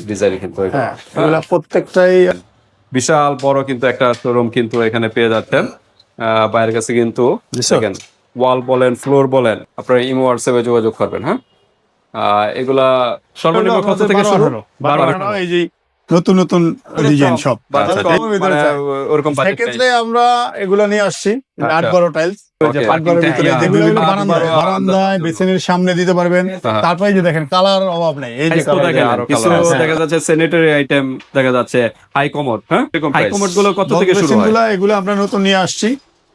Design কিন্তু হ্যাঁ, এগুলা প্রত্যেকটাই বিশাল বড় কিন্তু একটা শোরুম কিন্তু এখানে পেয়ে যাচ্ছেন। বাইরের কাছে কিন্তু দেখেন ওয়াল বলেন ফ্লোর বলেন আপনারা ইমো হোয়াটসঅ্যাপে যোগাযোগ করবেন। হ্যাঁ, এগুলা সর্বনিম্ন কত থেকে শুরু? 12 এই যে নতুন নতুন ডিজাইন সব মানে ওরকম বাজেট সেক্ষেত্রে আমরা এগুলা নিয়ে আসছি 8-12 টাইলস Okay. 8-12 ভিতরে Yeah. যেগুলো বিভিন্ন বারান্দায় বেসিনের সামনে দিতে পারবেন। তারপরে যে দেখেন কালার অভাব নাই, এই যে কিছু দেখা যাচ্ছে স্যানিটারি আইটেম দেখা যাচ্ছে হাই কমোড। হ্যাঁ, হাই কমোড গুলো কত থেকে শুরু হয়? এগুলো আমরা নতুন নিয়ে আসছি।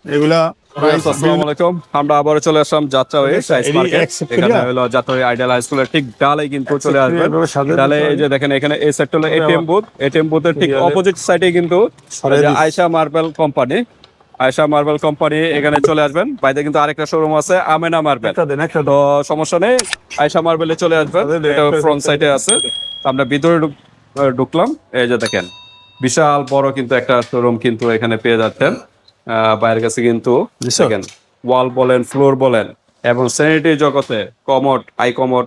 এগুলা আসসালামু আলাইকুম, আমরা আবারও চলে আসলাম যাত্রাবাড়ি টাইলস মার্কেট। এখানে হলো যাত্রাবাড়ি আইডিয়াল হাই স্কুলের ঠিক ডালাই কিন্তু চলে আসবেন। ডালে এই যে দেখেন এখানে এই সেক্টর হলো এটিএম বুথ। এটিএম বুথের ঠিক অপোজিট সাইডে কিন্তু Ayesha marble company, Ayesha marble company এখানে চলে আসবেন। বাইরে কিন্তু আরেকটা শোরুম আছে আমেনা মার্বেল, তো সমস্যা নেই, আয়েশা মার্বেলে চলে আসবেন। এটা ফ্রন্ট সাইডে আছে। আমরা ভিতরে ঢুকলাম। এই যে দেখেন বিশাল বড় কিন্তু একটা শোরুম কিন্তু এখানে পেয়ে যাচ্ছেন। বাইরের কাছে কিন্তু দেখেন ওয়াল বলেন ফ্লোর বলেন এবং স্যানিটারি জগতে কমোড আই কমোড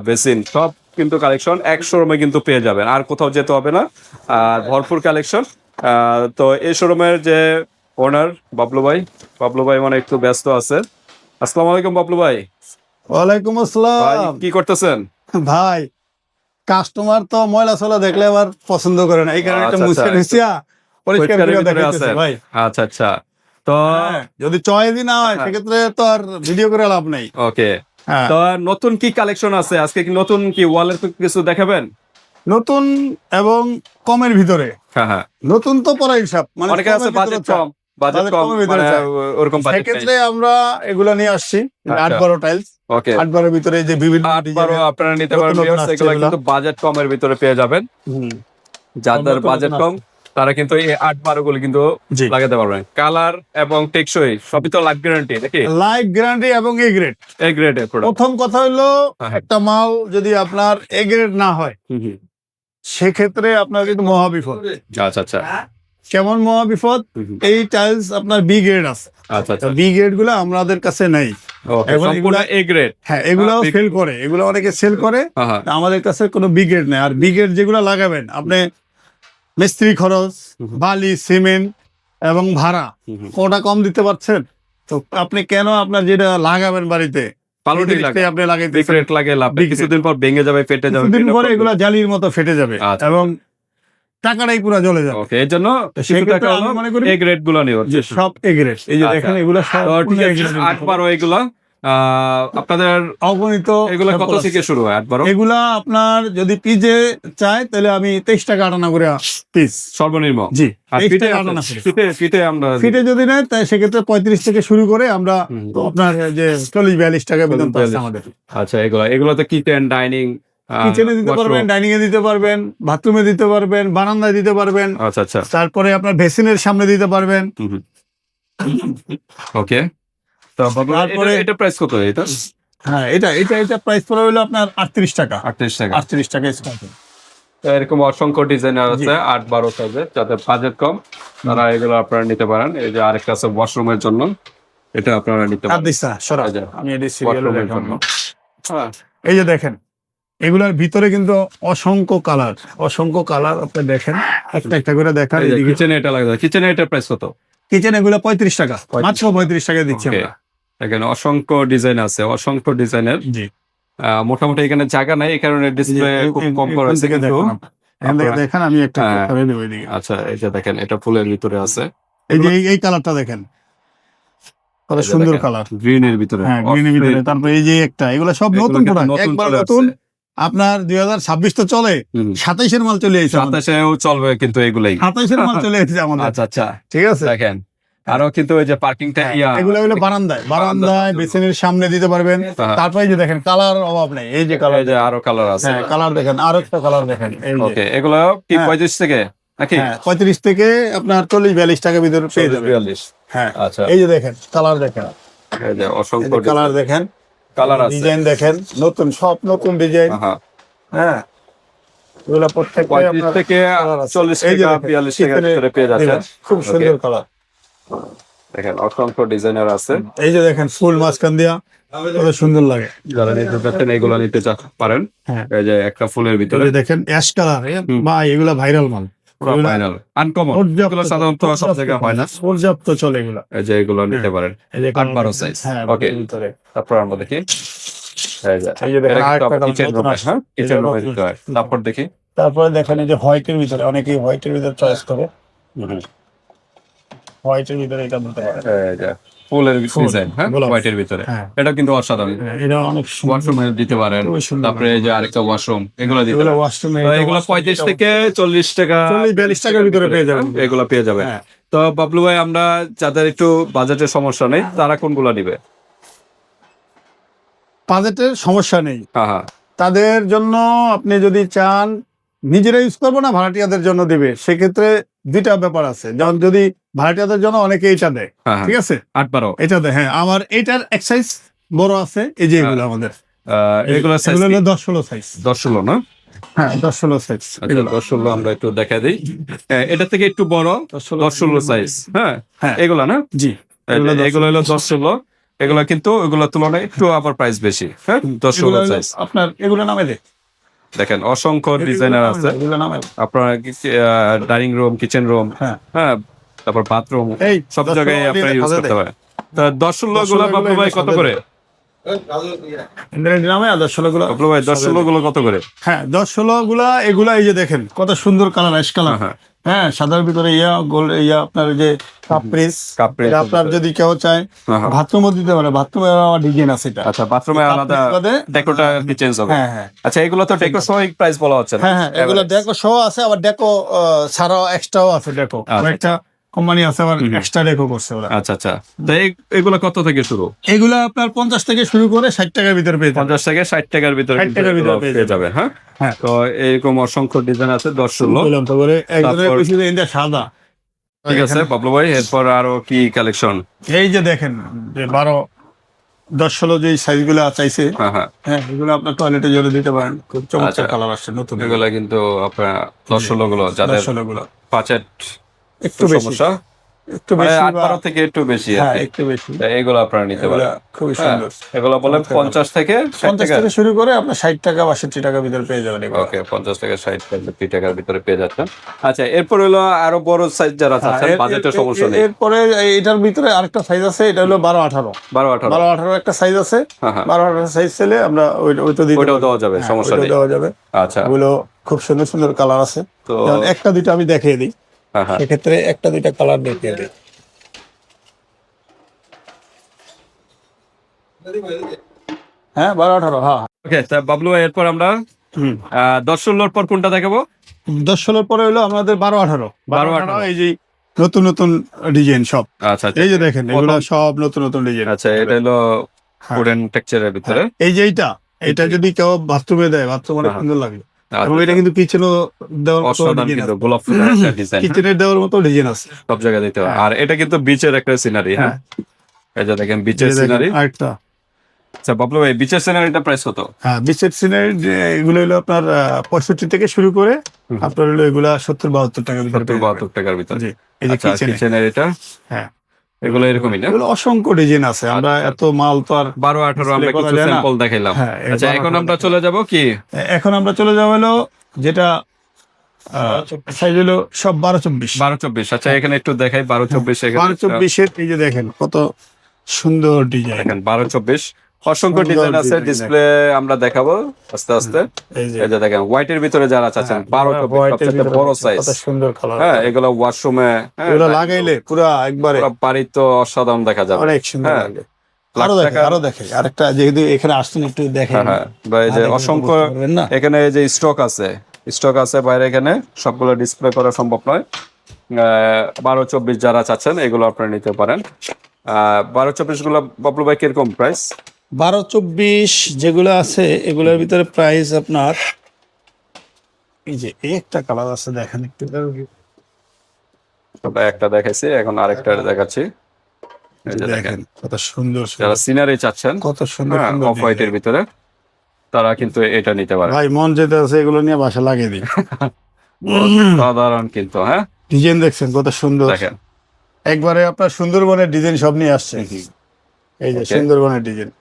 বেসিন সব কিন্তু কালেকশন এক শোরুমে কিন্তু পেয়ে যাবেন, আর কোথাও যেতে হবে না। আর ভরপুর কালেকশন। তো এই শোরুমের যে ওনার বাবলু ভাই মানে একটু ব্যস্ত আছে। আসসালামু আলাইকুম বাবলু ভাই। ওয়ালাইকুম ভাই, আসসালাম। কি করতেছেন? ভাই কাস্টমার তো ময়লা ছোলা দেখলে আবার পছন্দ করে না, এই কারণে একটা মুছে নিছিয়া পরিষ্কার করে দেখাইতেছি ভাই। আচ্ছা আচ্ছা, তো যদি চয়েসই না হয় সেক্ষেত্রে তো আর ভিডিও করে লাভ নাই। ওকে, তো নতুন কি কালেকশন আছে আজকে? কি নতুন কি ওয়ালের কিছু দেখাবেন? নতুন এবং কমের ভিতরে। হ্যাঁ হ্যাঁ, নতুন তো পরে হিসাব, মানে অনেকে আছে বাজেট কম, বাজেট কম মানে ওরকম বাজেট। সেক্ষেত্রে আমরা এগুলা নিয়ে আসছি 8-12 টাইলস। ওকে, 8-12 ভিতরে যে বিভিন্ন 8-12 আপনারা নিতে পারবেন। এগুলো কিন্তু বাজেট কমের ভিতরে পেয়ে যাবেন। যাদের বাজেট কম তারা কিন্তু এই 8-12 গুলো কিন্তু লাগাতে পারবেন। কালার এবং টেকসই সবই তো লাইফ গ্যারান্টি নাকি? লাইফ গ্যারান্টি এবং এ গ্রেড। এ গ্রেডের প্রোডাক্ট। প্রথম কথা হলো একটা মাল যদি আপনার এ গ্রেড না হয় সেক্ষেত্রে আপনার কিন্তু মহাবিপদ। আচ্ছা আচ্ছা, কেমন মহাবিপদ? এই টাইলস আপনার বি গ্রেড আছে। আচ্ছা আচ্ছা, বি গ্রেড গুলো আমাদের কাছে নেই। সম্পূর্ণ এ গ্রেড। হ্যাঁ, এগুলাও সেল করে, এগুলো অনেকে সেল করে, আমাদের কাছে কোনো বি গ্রেড নেই। আর বি গ্রেড যেগুলো লাগাবেন আপনি মিস্ত্রি খরচ, বালি, সিমেন্ট এবং ভাড়া কোনটা কম দিতে পারছেন? তো আপনি কেন আপনার যেটা লাগাবেন বাড়িতে আপনি লাগাইতে কিছুদিন পর ভেঙে যাবে, ফেটে যাবে, কিছুদিন পরে এগুলো জালির মতো ফেটে যাবে এবং টাকাটাই পুরো জ্বলে যাবে। ওকে, এর জন্য আমি মনে করি এ গ্রেড গুলো নিও, সব এ গ্রেড। এই যে দেখেন এগুলো সব 8-12 এগুলো আপনাদের অগণিত। এগুলো কত থেকে শুরু হয়? 8-12 এগুলা আপনার যদি পিজে চায় তাহলে আমি 23 টাকা 58 করে পিস সর্বনিম্ন। জি, আর ফিটে যদি নেয় তাই সেক্ষেত্রে 35 থেকে শুরু করে আমরা আপনার যে 40-42 টাকা বেতন পাচ্ছি আমাদের। আচ্ছা, এগুলো তো কিচেন ডাইনিং, কিচেনে দিতে পারবেন, ডাইনিং এ দিতে পারবেন, বাথরুমে দিতে পারবেন, বারান্দায় দিতে পারবেন। আচ্ছা আচ্ছা, তারপরে আপনার বেসিনের সামনে দিতে পারবেন। ওকে, তো তারপরে এটা প্রাইস কত? এটা হ্যাঁ, এটা প্রাইস পড়ে হলো আপনার 38 টাকা। 38 টাকা স্কয়ার। এরকম অসংখ্য ডিজাইনার আছে 8-12 সাইজের, যাদের বাজেট কম তারা এগুলো আপনারা নিতে পারেন। এই যে আরেকটা আছে ওয়াশরুমের জন্য, এটা আপনারা নিতে পারেন। আমি এটা সিরিয়ালে দেখাবো। হ্যাঁ, এই যে দেখেন এগুলার ভিতরে কিন্তু অসংখ্য কালার আপনি দেখেন, একটা একটা করে দেখান। কিচেনে এটা লাগে, কিচেনে এটা প্রাইস কত? কিচেন এগুলো 35 টাকা, মাত্র 35 টাকা দিচ্ছি আমরা। এখানে অসংখ্য ডিজাইন আছে, অসংখ্য ডিজাইনের। জি, মোটামুটি এখানে জায়গা নাই, এই কারণে ডিসপ্লে খুব কম করা হয়েছে। কিন্তু দেখেন আমি একটা করে দেব এদিকে। আচ্ছা, এই যে দেখেন এটা ফুলের ভিতরে আছে। এই যে এই কালারটা দেখেন, কত সুন্দর কালার, গ্রিনের ভিতরে। হ্যাঁ, গ্রিনের ভিতরে। তারপর এই যে একটা, এগুলো সব নতুন প্রোডাক্ট, একবার নতুন। আপনার 2026 তো চলে, 27 এর মাল চলে এসেছে। 27 এও চলবে কিন্তু এগুলাই, 27 এর মাল চলে এসেছে আমাদের। আচ্ছা আচ্ছা, ঠিক আছে। দেখেন আরো কিন্তু ওই যে পার্কিংটা এগুলো হলো বারান্দায় বেসিনের সামনে দিতে পারবেন। তারপরে যে দেখেন কালার অভাব নেই, এই যে কালার, যে আরো কালার আছে। হ্যাঁ, কালার দেখেন, আরো একটা কালার দেখেন। ওকে, এগুলো কি 35 থেকে নাকি? হ্যাঁ, 35 থেকে আপনার 40-42 টাকা ভিতরে পেয়ে যাবেন। 42। হ্যাঁ, আচ্ছা, এই যে দেখেন কালার দেখেন, এই যে অসংখ্য কালার দেখেন, কালার আছে, ডিজাইন দেখেন, নতুন সব নতুন ডিজাইন। হ্যাঁ, এগুলো প্রত্যেক 35 থেকে 40 টাকা 42 টাকা ভিতরে পেয়ে যাচ্ছেন। খুব সুন্দর কালার দেখেন, অসংখ্য ডিজাইনার আছে। এই যে দেখেন ফুল মাঝখান দিয়া কত সুন্দর লাগে। যারা নিতে চাচ্ছেন এগুলো নিতে পারেন। হ্যাঁ। এই যে একটা ফুলের ভিতরে দেখেন অ্যাশ কালার, বা এগুলা ভাইরাল মাল, ফাইনাল আনকমন, এগুলো সাধারণত সব জায়গায় হয় না, পর্যাপ্ত চলে এগুলা। এই যে এগুলো নিতে পারেন 8-12 সাইজ। ওকে, তারপর আমরা দেখি এই যে দেখেন কিচেন রুম, হ্যাঁ কিচেন রুমের ভিতরে। তারপর দেখি, তারপরে দেখেন এই যে হোয়াইটের ভিতরে, অনেকেই হোয়াইটের ভিতরে চয়েস করে, হোয়াইটের ভিতরে এটা নিতে পারে। এই যে ফুলের ডিজাইন, হ্যাঁ হোয়াইটের ভিতরে, এটা কিন্তু অসাধারণ। এটা অনেক ওয়াশরুমে দিতে পারেন। তারপরে এই যে আরেকটা ওয়াশরুম, এগুলো দিতে পারেন। ওয়াশরুমে এগুলো 35 থেকে 40 টাকা, 40-42 টাকার ভিতরে পেয়ে যাবেন, এগুলো পেয়ে যাবেন। তো বাবলু ভাই, আমরা যাদের একটু বাজেটের সমস্যা নেই তারা কোনগুলো নিবে? বাজেটের সমস্যা নেই, হ্যাঁ হ্যাঁ, তাদের জন্য আপনি যদি চান নিজেরা ইউজ করবো না ভাড়াটিয়াদের জন্য দিবে, সেক্ষেত্রে দুইটা ব্যাপার আছে। যেমন যদি ভাড়াটিয়াদের জন্য অনেকে এটা দেয়, ঠিক আছে 8-12 এটা দেয়। হ্যাঁ, আমার এটার এক সাইজ বড় আছে, এই যে এগুলো আমাদের এগুলো সাইজ হলো 10-16 সাইজ। 10-16 না? হ্যাঁ 10-16 সাইজ। 10-16 আমরা একটু দেখা দিই। এটা থেকে একটু বড় 10-16 সাইজ। হ্যাঁ হ্যাঁ এগুলা না? জি, এগুলো হলো 10-16। এগুলা কিন্তু ওইগুলোর তুলনায় একটু আবার প্রাইস বেশি। হ্যাঁ 10-16 সাইজ। আপনার এগুলো নামে দেয়, দেখেন অসংখ্য ডিজাইনার আছে আপনার, ডাইনিং রুম, কিচেন রুম, হ্যাঁ তারপর বাথরুম, সব জায়গায় আপনারা ইউজ করতে পারেন। তা 10-16 গুলো বাবলু ভাই কত করে? নামে 10-16 গুলো বাবলু ভাই 10-16 গুলো কত করে? হ্যাঁ 10-16 গুলা এগুলা এই যে দেখেন কত সুন্দর কালার, অ্যাশ কালার। হ্যাঁ সাদার ভিতরে গোল্ড, আপনার যে কাপ্রিস, আপনার যদি কেউ চায় বাথরুমও দিতে পারে, বাথরুমে আবার ডিজাইন আছে এটা। আচ্ছা, বাথরুমে আলাদা ডেকোটা কি চেঞ্জ হবে? হ্যাঁ হ্যাঁ। আচ্ছা, এগুলো তো ডেকো সহ প্রাইস বলা হচ্ছে না? হ্যাঁ হ্যাঁ, এগুলো ডেকো সহ আছে, আবার ডেকো ছাড়াও এক্সট্রাও আছে। ডেকো একটা কোম্পানি আছে আবার এক্সট্রা ডেকো করছে ওরা। আচ্ছা আচ্ছা, তো এগুলো কত থেকে শুরু? এগুলো আপনার 50 থেকে শুরু করে 60 টাকার ভিতরে পেয়ে যাবেন। 50 থেকে 60 টাকার ভিতরে পেয়ে যাবেন। হ্যাঁ হ্যাঁ, তো এরকম অসংখ্য ডিজাইন আছে 10-16। বললাম তো করে একজনের কইছিল এটা সাদা। ঠিক আছে বাবলু ভাই, এরপর আরো কি কালেকশন? এই যে দেখেন যে 12-10-16 যে সাইজগুলো চাইছে, হ্যাঁ এগুলো আপনার টয়লেটে জলে দিতে পারেন, খুব চমৎকার কালার আসছে নতুন। এগুলো কিন্তু আপনার 10-16 গুলো, যাদের 10-16 গুলো বাজেট একটু সমস্যা, একটু বেশি 8-12 থেকে একটু বেশি, হ্যাঁ একটু বেশি, এগুলো আপনারা নিতে পারেন। খুবই সুন্দর। এগুলো বলেন 50 থেকে 60 টাকা শুরু করে আপনার 60 টাকা 62 টাকার ভিতরে পেয়ে যাবেন। ওকে, 50 থেকে 60 টাকার ভিতরে পেয়ে যাচ্ছেন। আচ্ছা, এরপর হলো আরো বড় সাইজ যারা চাচ্ছেন, বাজেটের সমস্যা নেই। এরপরে এটার ভিতরে আরেকটা সাইজ আছে, এটা হলো 12-18 একটা সাইজ আছে। 12-18 সাইজ ছেলে আমরা ওইটা দেওয়া যাবে, সমস্যা নেই, দেওয়া যাবে। আচ্ছা, ওগুলো খুব সুন্দর সুন্দর কালার আছে। তো একটা দুইটা আমি দেখিয়ে দিই, সেক্ষেত্রে একটা দুইটা কালার দেখিয়ে দিই। হ্যাঁ 12-18, হ্যাঁ ওকে। তা বাবলু ভাই, এরপর আমরা 10-16 পর কোনটা দেখাবো? 10-16 পরে হলো আমাদের 12-18 এই যে নতুন নতুন ডিজাইন সব। আচ্ছা, এই যে দেখেন এগুলো সব নতুন নতুন ডিজাইন। আচ্ছা, এটা হলো উডেন টেক্সচারের ভিতরে। এই যে এটা যদি কেউ বাথরুমে দেয়, বাথরুম অনেক সুন্দর লাগে। এবং এটা কিন্তু কিচেনও দেওয়ার মতো ডিজাইন, গোলাপ ফুলের একটা ডিজাইন, কিচেনের দেওয়ার মতো ডিজাইন আছে, সব জায়গায় দিতে হয়। আর এটা কিন্তু বিচের একটা সিনারি। হ্যাঁ, এই যে দেখেন বিচের সিনারি। আরেকটা, আচ্ছা বাবলু ভাই, বিচের সিনারিটা প্রাইস কত? হ্যাঁ, বিচের সিনারি এগুলো হলো আপনার 65 থেকে শুরু করে আপনার হলো এগুলা 70-72 টাকার ভিতরে। 70-72 টাকার ভিতরে। জি, এই যে কিচেনের এটা। হ্যাঁ, এগুলো এরকমই না? এগুলো অসংখ্য ডিজাইন আছে, আমরা এত মাল তো আর 12-18 আমরা কিছু স্যাম্পল দেখাইলাম। আচ্ছা, এখন আমরা চলে যাব কি? এখন আমরা চলে যাব হলো যেটা সাইজ হলো সব 12-24। আচ্ছা, এখানে একটু দেখাই 12-24। 12-24 এই যে দেখেন কত সুন্দর ডিজাইন, দেখেন 12-24 অসংখ্য ডিজাইন আছে। ডিসপ্লে আমরা দেখাবো আস্তে আস্তে। এই যে দেখেন হোয়াইটের ভিতরে যারা চাচ্ছেন 12-24 সবচেয়ে বড় সাইজ, কত সুন্দর কালার। হ্যাঁ, এগুলো ওয়াশরুমে এগুলো লাগাইলে পুরো একবারে বাড়ি তো অসাধারণ দেখা যাবে, অনেক সুন্দর লাগে। আরো দেখে আরেকটা, যেহেতু এখানে আসছেন একটু দেখেন। হ্যাঁ, এই যে অসংখ্য এখানে যে স্টক আছে বাইরে, এখানে সবগুলো ডিসপ্লে করা সম্ভব নয়। 12-24 যারা চাচ্ছেন এগুলো আপনারা নিতে পারেন। 12-24 গুলো বাবলু ভাই কিরকম প্রাইস? 12-24 যেগুলো আছে এগুলোর ভিতরে প্রাইস আপনার, এই যে একটা কালার আছে দেখেন, একটু একটা দেখাইছি, এখন আরেকটা দেখাচ্ছি। এই যে দেখেন কত সুন্দর, যারা সিনারি চাচ্ছেন কত সুন্দর অফ হোয়াইটের ভিতরে, তারা কিন্তু এটা নিতে পারে। ভাই মন যেতে আছে এগুলো নিয়ে বাসা লাগিয়ে দিই। সাধারণ কিন্তু, হ্যাঁ, ডিজাইন দেখছেন কত সুন্দর, দেখেন একবারে আপনার সুন্দরবনের ডিজাইন সব নিয়ে আসছে। এই যে সুন্দরবনের ডিজাইন,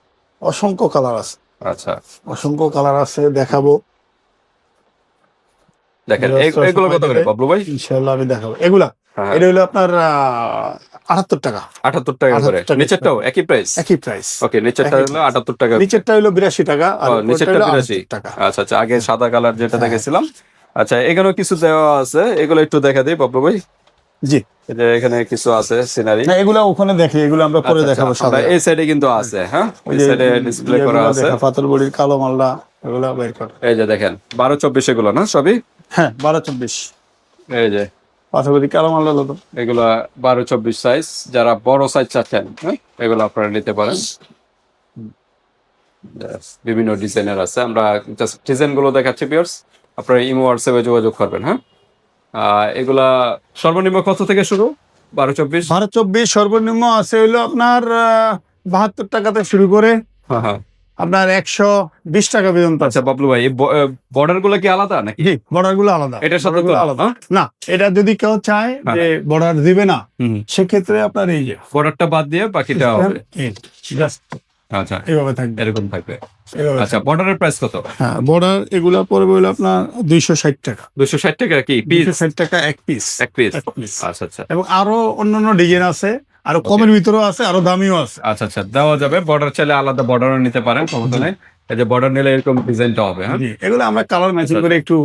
অসংখ্য কালার আছে, আচ্ছা অসংখ্য কালার আছে, দেখাবো। দেখেন এগুলো কত করে বাবলু ভাই? ইনশাআল্লাহ আমি দেখাবো এগুলা। হ্যাঁ। এটা হলো আপনার 78 টাকা। 78 টাকা করে। 78 টাকা। নিচেরটাও একই প্রাইস? একই প্রাইস। ওকে, নিচেরটা হলো 78 টাকা। নিচেরটা হলো 82 টাকা আর নিচেরটা উপরেরটা হলো 82 78 টাকা। আচ্ছা আচ্ছা, আগে সাদা কালার যেটা হ্যাঁ। দেখেছিলাম। আচ্ছা, এখানে কিছু দেওয়া আছে, এগুলো একটু দেখা দিই বাবলু ভাই। জি, এই যে এখানে কিছু আছে সিনারি। না এগুলা ওখানে দেখি, এগুলো আমরা পরে দেখাবো। সাদা এই সাইডে কিন্তু আছে, হ্যাঁ এই সাইডে ডিসপ্লে করা আছে। পাথর বড়ির কালো মালটা এগুলা বের কর। এই যে দেখেন 12-24 এগুলো না সবই? হ্যাঁ 12-24। এই যে পাথর বড়ির কালো মালটা হলো এগুলা 12-24 সাইজ। যারা বড় সাইজ চাচ্ছেন, হ্যাঁ এগুলো আপনারা নিতে পারেন। বিভিন্ন ডিজাইনের আছে, আমরা জাস্ট ডিজাইন গুলো দেখাচ্ছি ভিউয়ার্স, আপনারা ইমো হোয়াটসঅ্যাপে যোগাযোগ করবেন। হ্যাঁ এগুলা সর্বনিম্ন কত থেকে শুরু? 12-24? 12-24 সর্বনিম্ন আছে হইলো আপনার 72 টাকাতে শুরু করে হ্যাঁ হ্যাঁ। আপনার 120 টাকা পর্যন্ত আছে। আচ্ছা বাবলু ভাই, এই বর্ডার গুলো কি আলাদা নাকি? জি, বর্ডার গুলো আলাদা। এটার সাথে তো আলাদা না, এটা যদি কেউ চায় যে বর্ডার দিবে না, সেক্ষেত্রে আপনার এই যে বর্ডারটা বাদ দিয়ে বাকিটা হবে। জাস্ট আচ্ছা, এইভাবে থাকবে, এরকম থাকবে। এইভাবে আচ্ছা, থাকবে। বর্ডারের প্রাইস কত? হ্যাঁ, বর্ডার এগুলা পড়বে হলো আপনার 260 টাকা। 260 টাকা কি পিস? 260 টাকা এক পিস। এক পিস। এক পিস। আচ্ছা আচ্ছা এবং আরো অন্যান্য ডিজাইন আছে, আরো কমের ভিতরেও আছে, আরো দামিও আছে। আচ্ছা আচ্ছা, দেওয়া যাবে। বর্ডার চাইলে আলাদা বর্ডারও নিতে পারেন, সমস্যা নেই। এই যে বর্ডার নিলে এরকম ডিজাইনটা হবে। হ্যাঁ, জি, এগুলো আমরা কালার ম্যাচিং করে একটু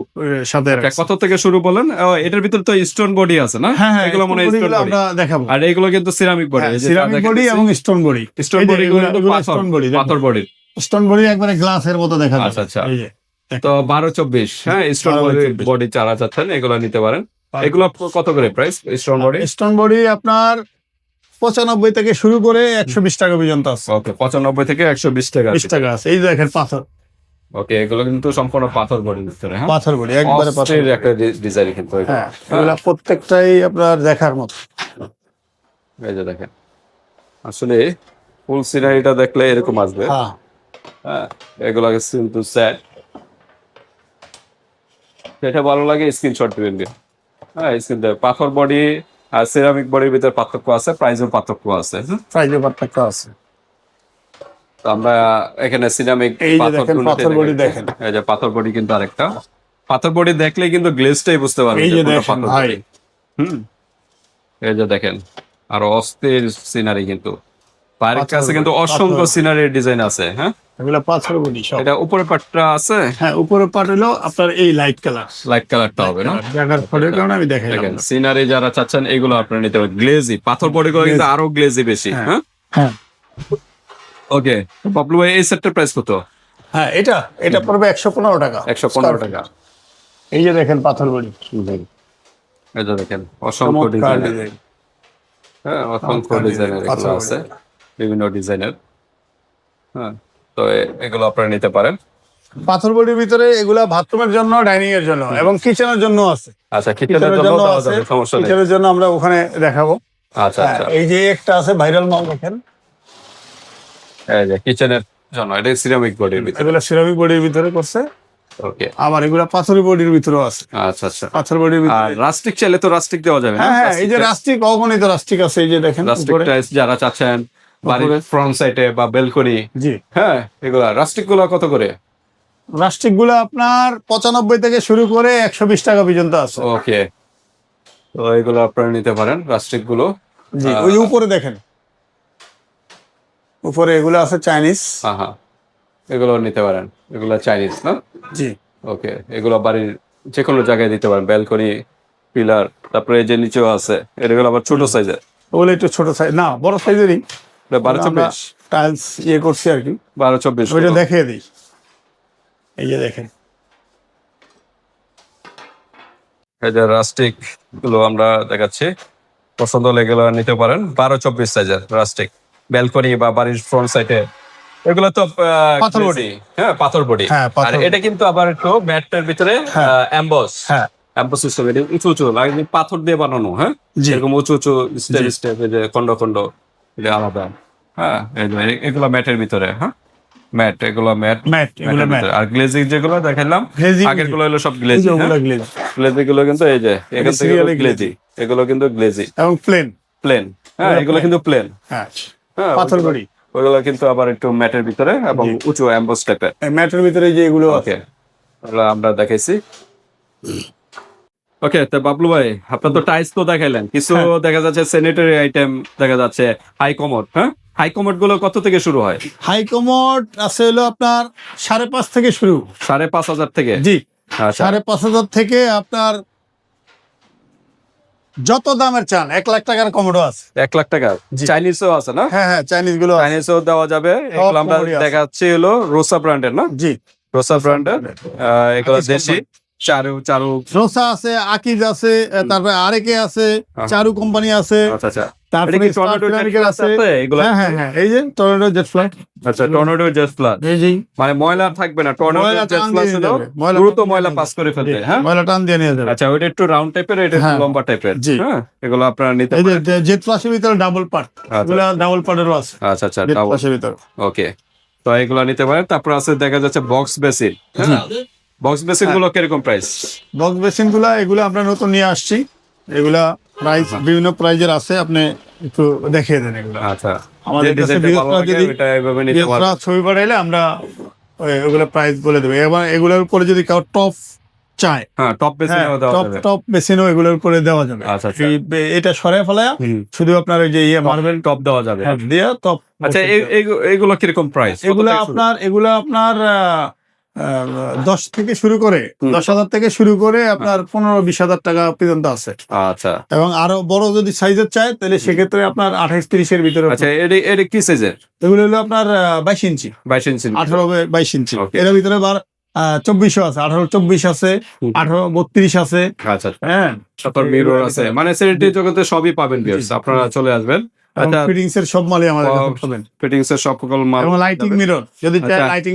সাথে আচ্ছা, কত থেকে শুরু বলেন? এটার ভিতরে তো স্টোন বডি আছে না? হ্যাঁ, এগুলো মনে হয় স্টোন বডি। আমরা দেখাবো। আর এগুলো কিন্তু সিরামিক বডি। সিরামিক বডি এবং স্টোন বডি। স্টোন বডি গুলো কিন্তু স্টোন বডি, পাথর বডি। স্টোন বডি একবারে গ্লাসের মতো দেখা যায়। আচ্ছা আচ্ছা, এই যে তো 12-24, হ্যাঁ স্টোন বডি যারা চাচ্ছেন এগুলো নিতে পারেন। এগুলো কত করে price stone body? Stone body আপনার 95 থেকে শুরু করে 120 টাকা পর্যন্ত আছে। ওকে, 95 থেকে 120 টাকা। 20 টাকা আছে। এই যে দেখেন পাথর। ওকে, এগুলো কিন্তু সম্পূর্ণ পাথর বডির ভিতরে। হ্যাঁ, পাথর বডি একবারে পাথর। অস্থির একটা ডিজাইন কিন্তু এটা। হ্যাঁ, এগুলা প্রত্যেকটাই আপনার দেখার মতো। এই যে দেখেন, আসলে ফুল সিনারিটা দেখলে এরকম আসবে। হ্যাঁ, হ্যাঁ, এগুলো কিন্তু সেট। যেটা ভালো লাগে স্ক্রিনশট দিবেন। হ্যাঁ, স্ক্রিন পাথর বডি আর সিরামিক বডির ভিতরে পার্থক্য আছে, প্রাইসের পার্থক্য আছে। প্রাইজে পার্থক্য আছে। তো আমরা এখানে সিরামিক এই যে দেখেন পাথর বডি দেখেন। এই যে পাথর বডি কিন্তু আরেকটা। পাথর বডি দেখলে কিন্তু গ্লেজটাই বুঝতে পারবেন। এই যে দেখেন ভাই। এই যে দেখেন, আর অস্থির সিনারি কিন্তু। পায়ের পাথর কাছে কিন্তু বডি, অসংখ্য পাথর। সিনারির ডিজাইন আছে। হ্যাঁ, এগুলা পাথর বডি সব। এটা উপরের পাটটা আছে। হ্যাঁ, উপরের পার্ট হলো আপনার এই লাইট কালার। লাইট কালারটা হবে না? জায়গার ফলের কারণে আমি দেখাই দেখেন সিনারি যারা চাচ্ছেন এগুলো আপনারা নিতে পারেন। গ্লেজি পাথর বডি গুলো কিন্তু আরো গ্লেজি বেশি। হ্যাঁ হ্যাঁ ওকে, বাবলু ভাই এই সেটটার প্রাইস কত? হ্যাঁ, এটা পড়বে 115 টাকা। 115 টাকা। এই যে দেখেন পাথর বডি। এই যে দেখেন অসংখ্য ডিজাইন। হ্যাঁ, অসংখ্য ডিজাইনের এগুলো আছে, বিভিন্ন ডিজাইনের। হ্যাঁ, তো এগুলো আপনারা নিতে পারেন। পাথর বডির ভিতরে এগুলা বাথরুমের জন্য, ডাইনিং এর জন্য এবং কিচেনের জন্য আছে। আচ্ছা, কিচেনের জন্য দেওয়া যাবে, সমস্যা নেই। কিচেনের জন্য আমরা ওখানে দেখাবো। আচ্ছা আচ্ছা, এই যে একটা আছে ভাইরাল মাল দেখেন। এই যে কিচেনের জন্য এটা সিরামিক বডির ভিতরে। এগুলা সিরামিক বডির ভিতরে করছে। ওকে, আবার এগুলা পাথর বডির ভিতরেও আছে। আচ্ছা আচ্ছা, পাথর বডির আর ভিতরে রাস্টিক চাইলে তো রাস্টিক দেওয়া যাবে। হ্যাঁ হ্যাঁ, এই যে রাস্টিক, অগণিত রাস্টিক আছে। এই যে দেখেন রাস্টিক টাইলস যারা চাচ্ছেন বাড়ির ফ্রন্ট সাইডে বা বেলকনি। জি, হ্যাঁ, এগুলা রাস্টিক গুলো কত করে? রাস্টিক গুলো আপনার 95 থেকে শুরু করে 120 টাকা পর্যন্ত আছে। ওকে, তো এগুলো আপনারা নিতে পারেন রাস্টিক গুলো। জি, ওই উপরে দেখেন, উপরে এগুলো আছে চাইনিজ। হ্যাঁ হ্যাঁ, এগুলো নিতে পারেন, এগুলো চাইনিজ না? জি, ওকে, এগুলো বাড়ির যে কোনো জায়গায় দিতে পারেন, ব্যালকনি, পিলার। তারপরে এই যে নিচেও আছে, এগুলো আবার ছোট সাইজের। ওগুলো একটু ছোট সাইজ, না বড় সাইজেরই। 12-24 টাইলস করছি আর কি। 12-24 ওইটা দেখিয়ে দিই। এই যে দেখেন, এই যে রাস্টিক গুলো আমরা দেখাচ্ছি, পছন্দ হলে এগুলো নিতে পারেন। 12-24 সাইজের রাস্টিক, ব্যালকনি বা বাড়ির ফ্রন্ট সাইডে। এগুলো তো পাথর বডি। হ্যাঁ, পাথর বডি। হ্যাঁ, আর এটা কিন্তু আবার একটু ম্যাটের ভিতরে এমবস। হ্যাঁ, এমবস সিস্টেম, এটা উঁচু উঁচু লাগে, পাথর দিয়ে বানানো। হ্যাঁ, জি। এরকম উঁচু উঁচু স্টেপ স্টেপ, এই যে খন্ড খন্ড, এটা আলাদা। হ্যাঁ, এগুলো ম্যাটের ভিতরে। হ্যাঁ, ম্যাট, এগুলো ম্যাট। এগুলো ম্যাট। আর গ্লেজিং যেগুলো দেখাইলাম, Glazing আগের গুলো হলো সব গ্লেজি। গ্লেজি গুলো কিন্তু এই যে এখান থেকে গ্লেজি, এগুলো কিন্তু গ্লেজি এবং প্লেন। প্লেন। হ্যাঁ, এগুলো কিন্তু প্লেন। হ্যাঁ, হ্যাঁ, পাথর বডি। ওইগুলো কিন্তু আবার একটু ম্যাটের ভিতরে এবং উঁচু এমবোস টাইপের। ম্যাটের ভিতরে যে এগুলো ওকে, ওগুলো আমরা দেখাইছি। ওকে, তো বাবলু ভাই আপনার তো টাইলস তো দেখাইলেন, কিছু দেখা যাচ্ছে স্যানিটারি আইটেম দেখা যাচ্ছে, হাই কমোড। হ্যাঁ, হাই কমোড গুলো কত থেকে শুরু হয়? হাই কমোড আছে হলো আপনার 5.5 থেকে শুরু। 5,500 থেকে? জি, আচ্ছা, 5.5 থেকে আপনার যত দামের চান, 1 লাখ টাকার কমোডও আছে। 1 লাখ টাকা? চাইনিজও আছে না? হ্যাঁ হ্যাঁ, চাইনিজ গুলো আছে। চাইনিজও দেওয়া যাবে। এগুলো আমরা commode আছে। দেখাচ্ছি হলো রোসা ব্র্যান্ডের না? জি, রোসা ব্র্যান্ডের। এগুলো দেশি। চারু। রোসা আছে, আকিজ আছে, তারপরে আরেকে আছে, চারু কোম্পানি আছে। আচ্ছা আচ্ছা, তারপরে এটা কি টর্নেডো Star আছে এগুলো? হ্যাঁ হ্যাঁ হ্যাঁ, এই যে টর্নেডো জেট ফ্লাই। আচ্ছা, টর্নেডো জাস্ট প্লাস। এই যে মানে ময়লা থাকবে না, টর্নেডো ময়লা জাস্ট টান প্লাস দিয়ে হলো যাবে, ময়লা দ্রুত টান ময়লা দিয়ে পাস করে ফেলবে। হ্যাঁ, ময়লা টান দিয়ে নিয়ে যাবে। আচ্ছা, ওইটা একটু রাউন্ড টাইপের, এটা একটু হ্যাঁ। লম্বা টাইপের। জি। হ্যাঁ, এগুলো আপনারা নিতে এই পারেন। যে জেট ফ্লাশের ভিতরে ডাবল পার্ট, এগুলো ডাবল পার্টেরও আছে। আচ্ছা আচ্ছা, জেট ফ্লাশের ভিতরে। ওকে, তো এগুলো নিতে পারেন। তারপর আছে দেখা যাচ্ছে বক্স বেসিন। হ্যাঁ, বক্স বেসিন গুলো কিরকম প্রাইস? বক্স বেসিন গুলা এগুলো আমরা নতুন নিয়ে আসছি। এগুলা প্রাইস বিভিন্ন প্রাইজের আছে, আপনি একটু দেখিয়ে দেন এগুলো। আচ্ছা, আমাদের কাছে ছবি পাঠাইলে আমরা ওগুলো প্রাইস বলে দেবো। এবার এগুলোর উপরে যদি কাউ টপ চায়, হ্যাঁ, টপ বেসিনও দেওয়া যাবে। টপ বেসিনও এগুলোর উপরে দেওয়া যাবে। আচ্ছা আচ্ছা, এটা সরাই ফেলায়া শুধু আপনার ওই যে মার্বেল টপ দেওয়া যাবে দিয়ে টপ। আচ্ছা, এগুলো কিরকম প্রাইস? এগুলো আপনার 10 থেকে শুরু করে, 10,000 থেকে শুরু করে আপনার 15-20,000 টাকা পর্যন্ত আছে। আচ্ছা, এবং আরো বড় যদি সাইজের চায় তাহলে সেক্ষেত্রে আপনার 28-30 ভিতরে। আচ্ছা, এটা কি সাইজের? এগুলো হলো আপনার 22 ইঞ্চি, 22 ইঞ্চি, 18-22 ইঞ্চি। Okay. এর ভিতরে 2400 আছে, 18-24 আছে, 18-32 আছে। আচ্ছা, হ্যাঁ, তারপর মিরর আছে, মানে স্যানিটারি জগতে সবই পাবেন ভিউয়ার্স, আপনারা চলে আসবেন। আচ্ছা, ফিটিংস এর সব মালই আমাদের কাছে পাবেন। ফিটিংস এর সকল মাল এবং লাইটিং মিরর যদি চায়, লাইটিং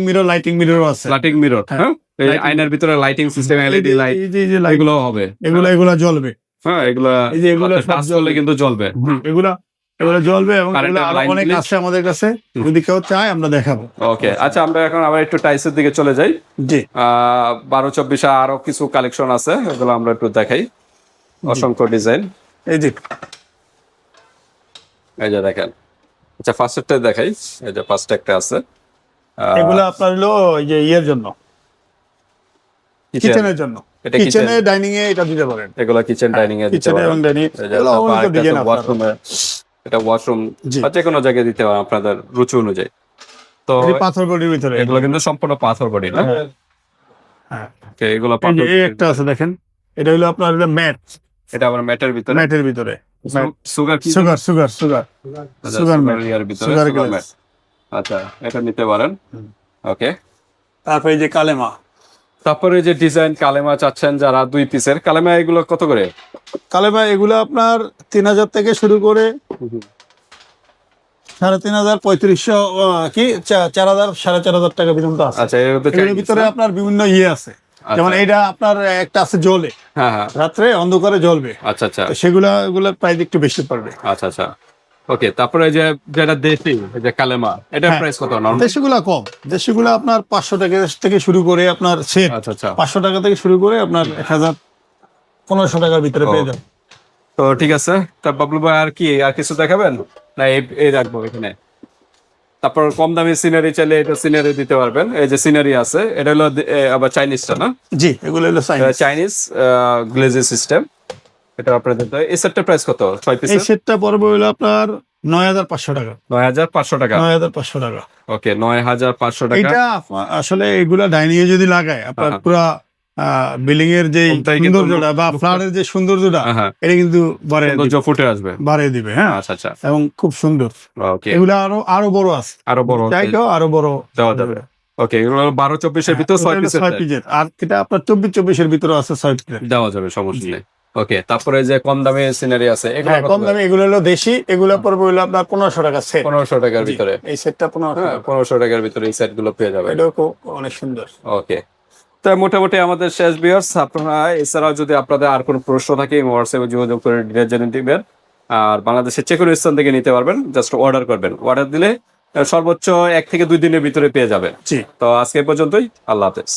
মিররও আছে। লাইটিং মিরর, হ্যাঁ, এই আয়নার ভিতরে লাইটিং সিস্টেম, এলইডি লাইট, এই যে লাইট এগুলো হবে। এগুলা জ্বলবে। হ্যাঁ, এগুলা এই যে এগুলো টাচ করলে কিন্তু জ্বলবে। এগুলা জ্বলবে এবং Current এগুলো আরো line অনেক দিলে- আছে আমাদের কাছে, যদি কেউ চায় আমরা দেখাবো। ওকে, আচ্ছা, আমরা এখন আবার একটু টাইসের দিকে চলে যাই। জি, 12-24 আরো কিছু কালেকশন আছে, এগুলো আমরা একটু দেখাই। অসংখ্য ডিজাইন, এই যে এই যে দেখেন। আচ্ছা, ফার্স্টটা দেখাই। এই যে ফার্স্ট একটা আছে, এগুলো আপনার হলো এই যে ইয়ের জন্য, কিচেনের জন্য। এটা কিচেনে ডাইনিং এ এটা দিতে পারেন। এগুলো কিচেন ডাইনিং এ দিতে কিচেনে এবং পারেন। ডাইনিং এই যে ডিজাইন আছে। ওয়াশরুমে, এটা ওয়াশরুম জি। বা যে কোনো জায়গায় দিতে পারেন আপনাদের রুচি অনুযায়ী। তো এই পাথর বডির ভিতরে এগুলো কিন্তু সম্পূর্ণ পাথর বডি না? হ্যাঁ, Okay, এগুলো এই যে পাথর। এই একটা আছে দেখেন, এটা হলো আপনার ম্যাট, এটা আবার ম্যাটের ভিতরে। ম্যাটের ভিতরে সুগার কি? সুগার আচ্ছা, সুগার ম্যাট, ইয়ার ভিতরে সুগার sugar গ্লাস। mat। আচ্ছা, এটা নিতে পারেন। ওকে, তারপরে এই যে কালেমা। তারপরে যে ডিজাইন কালেমা চাচ্ছেন যারা 2 পিসের কালেমা, এগুলো কত করে? কালেমা এগুলো আপনার 3000 থেকে শুরু করে 3,500, 3500, কি 4,000, 4,500 টাকা পর্যন্ত আছে। আচ্ছা, এর ভিতরে এর ভিতরে আপনার বিভিন্ন ইয়ে আছে, যেমন এইটা আপনার একটা আছে জ্বলে, হ্যাঁ হ্যাঁ, রাত্রে অন্ধকারে জ্বলবে। আচ্ছা আচ্ছা তো এগুলোর প্রাইস একটু বেশি পড়বে। আচ্ছা আচ্ছা, ওকে। তারপরে এই যে যেটা দেশি, এই যে কালেমা, এটার হ্যাঁ। প্রাইস কত নরমাল? দেশিগুলা কম, দেশিগুলা আপনার 500 টাকা থেকে শুরু করে আপনার সেট, আচ্ছা আচ্ছা, 500 টাকা থেকে শুরু করে আপনার 1,000-1,500 টাকার ভিতরে পেয়ে যাবেন। তো ঠিক আছে। তা বাবলু ভাই আর কিছু দেখাবেন না? এই রাখবো এখানে। তারপর কম দামি সিনারি চাইলে এটা সিনারি দিতে পারবেন। এই যে সিনারি আছে, এটা হলো আবার চাইনিজটা না? জি, এগুলো হলো চাইনিজ গ্লেজি সিস্টেম। এটা আপনাদের দিতে হয়। এই সেটটার প্রাইস কত? 6 এই পিসের সেটটা পড়বে হলো আপনার 9,500 টাকা। 9,500 টাকা। 9,500 টাকা। ওকে, 9,500 টাকা। এটা আসলে এগুলা ডাইনিং এ যদি লাগায় আপনার হ্যাঁ। পুরা বিল্ডিং এর যে রুমটাই কিন্তু সৌন্দর্যটা বা ফ্ল্যাটের যে সৌন্দর্যটা, হ্যাঁ, এটা কিন্তু সৌন্দর্য ফুটে আসবে। বাড়িয়ে দিবে। হ্যাঁ, আচ্ছা আচ্ছা, এবং খুব সুন্দর। ওকে। এগুলা আরো বড় আছে, আরো বড় চাই কেউ আরো বড় দেওয়া যাবে। ওকে, এগুলো 12-24 এর ভিতর 6 পিসের 6 পিসের, আর এটা আপনার 24-24 এর ভিতরে আছে 6 পিসের। দেওয়া যাবে, সমস্যা নেই। ওকে, তারপরে যে কম দামে সিনারি আছে, এগুলো হ্যাঁ, কম দামে এগুলো হলো দেশি, এগুলো পড়বে হলো আপনার 1500 টাকা সেট। 1500 টাকার ভিতরে। এই সেটটা 1500 হ্যাঁ, টাকা। 1500 টাকার ভিতরে এই সেট গুলো পেয়ে যাবেন। এটাও খুব অনেক সুন্দর। ওকে, তো মোটামুটি আমাদের শেষ ভিউয়ার্স। আপনারা এছাড়াও যদি আপনাদের আর কোনো প্রশ্ন থাকে হোয়াটসঅ্যাপে যোগাযোগ করে ডিটেইলস জেনে নেবেন। আর বাংলাদেশের যে কোনো স্থান থেকে নিতে পারবেন, জাস্ট অর্ডার করবেন। অর্ডার দিলে সর্বোচ্চ 1 থেকে 2 দিনের ভিতরে পেয়ে যাবেন। জি, তো আজকে পর্যন্তই, আল্লাহ হাফেজ।